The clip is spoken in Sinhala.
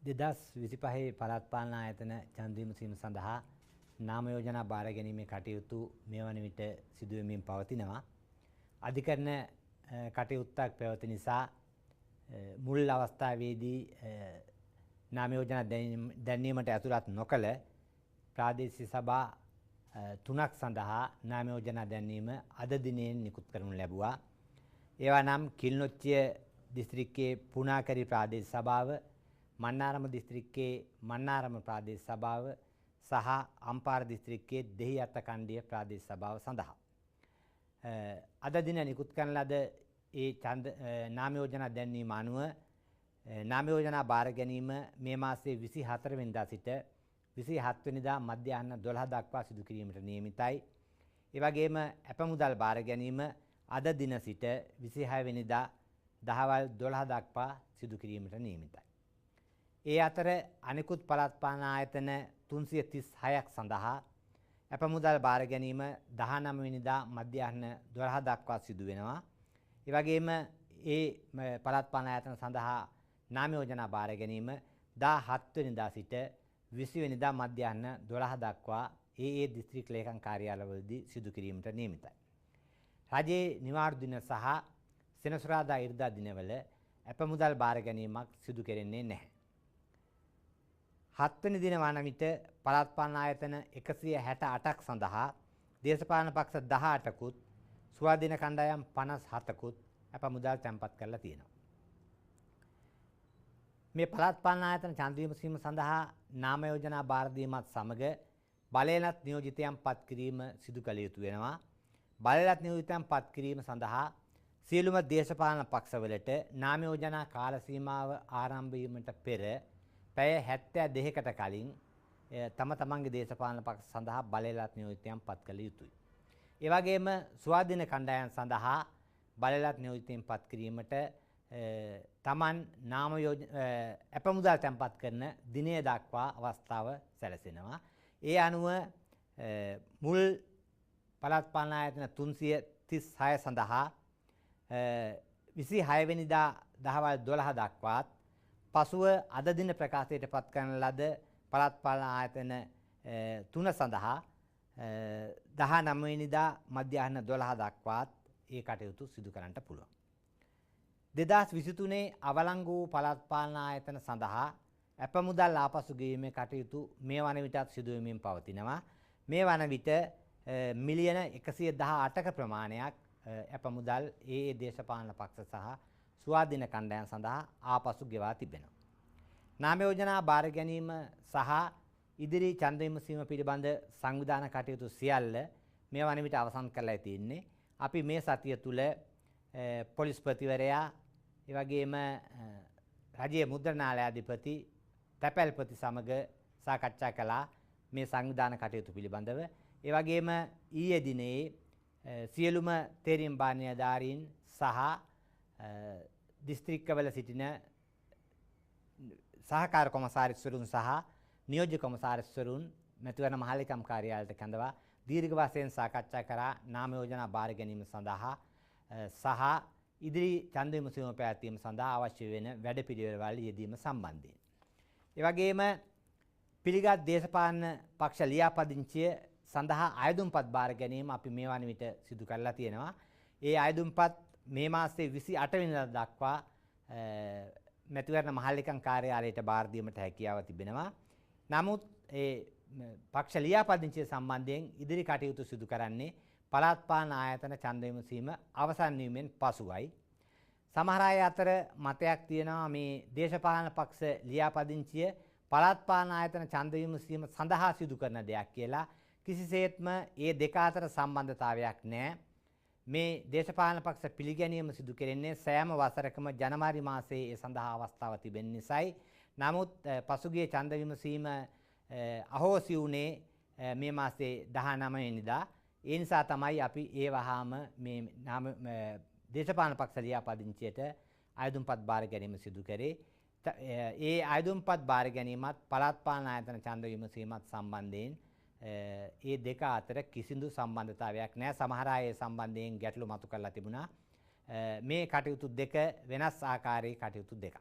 2025 පළාත් පාලන ආයතන ඡන්ද විමසීම සඳහා නාම යෝජනා බාර ගැනීමේ කටයුතු මේ වන විට සිදු වෙමින් පවතිනවා. අධිකරණ කටයුත්තක් පැවති නිසා මුල් අවස්ථාවේදී නාම යෝජනා දැන්වීමට ඇතුළත් නොකළ ප්‍රාදේශීය සභා 3ක් සඳහා නාම යෝජනා දැන්වීම අද දිනෙන් නිකුත් කරනු ලැබුවා. ඒවා නම් කිල්නොච්චිය දිස්ත්‍රික්කයේ පුණාකරි ප්‍රාදේශ සභාව, මන්නාරම දිස්ත්‍රික්කයේ මන්නාරම ප්‍රාදේශ සභාව සහ අම්පාර දිස්ත්‍රික්කයේ දෙහිඅත්ත කණ්ඩිය ප්‍රාදේශ සභාව සඳහා අද දින නිකුත් කරන ලද ඒ නාම යෝජනා දැන්වීම අනුව නාම යෝජනා බාර ගැනීම මේ මාසයේ 24 වෙනිදා සිට 27 වෙනිදා මධ්‍යහ්න 12 දක්වා සිදු කිරීමට නියමිතයි. ඒ වගේම අපමුදල් බාර ගැනීම අද දින සිට 26 වෙනිදා දහවල් 12 දක්වා සිදු කිරීමට නියමිතයි. ඒ අතර අනෙකුත් පළාත් පාලන ආයතන 336ක් සඳහා අපමුදල් බාර ගැනීම 19 වෙනිදා මධ්‍යහ්න 12 දක්වා සිදු වෙනවා. ඒ වගේම ඒ පළාත් පාලන ආයතන සඳහා නාම යෝජනා බාර ගැනීම 17 වෙනිදා සිට 20 වෙනිදා මධ්‍යහ්න 12 දක්වා ඒ දිස්ත්‍රික් ලේකම් කාර්යාලවලදී සිදු කිරීමට නියමිතයි. රජයේ නිවාඩු දින සහ සෙනසුරාදා ඉරිදා දිනවල අපමුදල් බාර ගැනීමක් සිදු කෙරෙන්නේ නැහැ. 7 වෙනි දින වන විට පළාත් පාලන ආයතන 168ක් සඳහා දේශපාලන පක්ෂ 18කුත් ස්වාධීන කණ්ඩායම් 57කුත් අපමුදල් තැන්පත් කරලා තියෙනවා. මේ පළාත් පාලන ආයතන ඡන්ද විමසීම සඳහා නාම යෝජනා බාර දීමත් සමග බලයලත් නියෝජිතයන් පත් කිරීම සිදු කළ යුතු වෙනවා. බලයලත් නියෝජිතයන් පත් කිරීම සඳහා සියලුම දේශපාලන පක්ෂවලට නාම යෝජනා කාල සීමාව ආරම්භ වීමට පෙර පැය 72කට කලින් තම තමන්ගේ දේශපාලන පක්ෂ සඳහා බලයලත් නියෝජිතයන් පත් කළ යුතුයි. ඒ වගේම ස්වාධීන කණ්ඩායම් සඳහා බලයලත් නියෝජිතයන් පත් කිරීමට තමන් නාම අපමුදල් තැන්පත් කරන දිනය දක්වා අවස්ථාව සැලසෙනවා. ඒ අනුව මුල් පළාත් පාලන ආයතන 336 සඳහා 26 වෙනිදා දහවල් 12 දක්වාත් පසුව අද දින ප්‍රකාශයට පත් කරන ලද පළාත් පාලන ආයතන 3 සඳහා 19 වෙනිදා මධ්‍යහ්න 12 දක්වාත් ඒ කටයුතු සිදු කරන්නට පුළුවන්. 2023 අවලංගු වූ පළාත් පාලන ආයතන සඳහා අපමුදල් ආපසු ගෙවීමේ කටයුතු මේ වන විටත් සිදු වෙමින් පවතිනවා. මේ වන විට මිලියන 118ක ප්‍රමාණයක් අපමුදල් ඒ දේශපාලන පක්ෂ සහ ස්වාධීන කණ්ඩායම් සඳහා ආපසු ගෙවා තිබෙනවා. නාම යෝජනා බාර ගැනීම සහ ඉදිරි ඡන්ද විමසීම පිළිබඳ සංවිධාන කටයුතු සියල්ල මේ වන විට අවසන් කරලා තියෙන්නේ. අපි මේ සතිය තුල පොලිස්පතිවරයා ඒ වගේම රජයේ මුද්‍රණාලයාධිපති තැපැල්පති සමග සාකච්ඡා කළා මේ සංවිධාන කටයුතු පිළිබඳව. ඒ වගේම ඊයේ දිනේ සියලුම තේරීම් බාණ්‍යධාරීන් සහ දිස්ත්‍රික්කවල සිටින සහකාර කොමසාරිස්වරුන් සහ නියෝජ්‍ය කොමසාරිස්වරුන් මැතිවරණ මහලේකම් කාර්යාලයට කැඳවා දීර්ඝ වශයෙන් සාකච්ඡා කරා නාම යෝජනා බාර ගැනීම සඳහා සහ ඉදිරි ඡන්ද විමසීම පැවැත්වීම සඳහා අවශ්‍ය වෙන වැඩපිළිවෙළවල යෙදීම සම්බන්ධයෙන්. ඒ වගේම පිළිගත් දේශපාලන පක්ෂ ලියාපදිංචිය සඳහා අයදුම්පත් බාර ගැනීම අපි මේ වන විට සිදු කරලා තියෙනවා. ඒ අයදුම්පත් මේ මාසයේ 28 වෙනිදා දක්වා මැතිවරණ මහලේකම් කාර්යාලයට බාර දීමට හැකියාව තිබෙනවා. නමුත් ඒ පක්ෂ ලියාපදිංචිය සම්බන්ධයෙන් ඉදිරි කටයුතු සිදු කරන්නේ පළාත් පාලන ආයතන ඡන්ද විමසීම අවසන් වීමෙන් පසුවයි. සමහර අය අතර මතයක් තියෙනවා මේ දේශපාලන පක්ෂ ලියාපදිංචිය පළාත් පාලන ආයතන ඡන්ද විමසීම සඳහා සිදු කරන දෙයක් කියලා. කිසිසේත්ම ඒ දෙක අතර සම්බන්ධතාවයක් නැහැ. මේ දේශපාලන පක්ෂ පිළිගැනීම සිදු කෙරෙන්නේ සෑම වසරකම ජනවාරි මාසයේ ඒ සඳහා අවස්ථාව තිබෙන නිසායි. නමුත් පසුගිය ඡන්ද විමසීම අහෝසි වුණේ මේ මාසයේ 19 වෙනිදා. ඒ නිසා තමයි අපි ඒ වහාම මේ දේශපාලන පක්ෂ ලියාපදිංචියට අයදුම්පත් බාර ගැනීම සිදු කරේ. ඒ අයදුම්පත් බාර ගැනීමත් පළාත් පාලන ආයතන ඡන්ද විමසීමත් සම්බන්ධයෙන් ඒ දෙක අතර කිසිදු සම්බන්ධතාවයක් නැහැ. සමහර අය සම්බන්ධයෙන් ගැටලු මතු කරලා තිබුණා. මේ කටයුතු දෙක වෙනස් ආකාරයේ කටයුතු දෙකක්.